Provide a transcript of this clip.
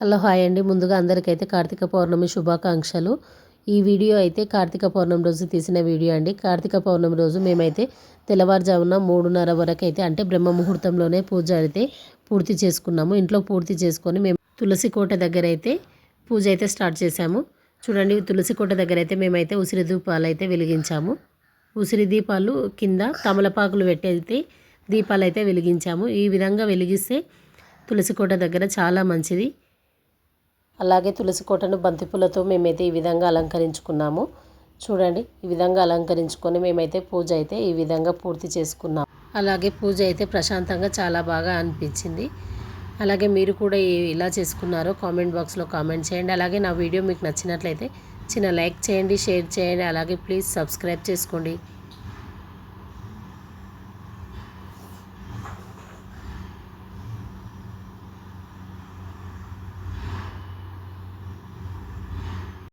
Hello hi అండి. ముందుగా అందరికైతే కార్తీక పౌర్ణమి శుభాకాంక్షలు. ఈ వీడియో అయితే కార్తీక పౌర్ణమి రోజు తీసిన వీడియో అండి. కార్తీక పౌర్ణమి రోజు మేమైతే తెల్లవారుజామున 3:30 వరకు అయితే అంటే బ్రహ్మ ముహూర్తంలోనే పూజ అయితే పూర్తి చేసుకున్నాము. ఇంట్లో పూర్తి చేసుకొని మేము తులసి కోట దగ్గర అయితే పూజ అయితే స్టార్ట్ చేశాము. చూడండి, తులసి కోట దగ్గర అయితే మేమైతే ఉసిరి దీపాలు అయితే వెలిగించాము. ఉసిరి దీపాలు కింద తమలపాకులు పెట్టి అయితే దీపాలు అయితే వెలిగించాము. ఈ విధంగా వెలిగిస్తే తులసి కోట దగ్గర చాలా మంచిది. అలాగే తులసి కోటను బంతిపూలతో మేమైతే ఈ విధంగా అలంకరించుకున్నాము. చూడండి, ఈ విధంగా అలంకరించుకొని మేమైతే పూజ అయితే ఈ విధంగా పూర్తి చేసుకున్నాము. అలాగే పూజ అయితే ప్రశాంతంగా చాలా బాగా అనిపించింది. అలాగే మీరు కూడా ఇలా చేసుకున్నారో కామెంట్ బాక్స్లో కామెంట్ చేయండి. అలాగే నా వీడియో మీకు నచ్చినట్లయితే చిన్న లైక్ చేయండి, షేర్ చేయండి. అలాగే ప్లీజ్ సబ్స్క్రైబ్ చేసుకోండి.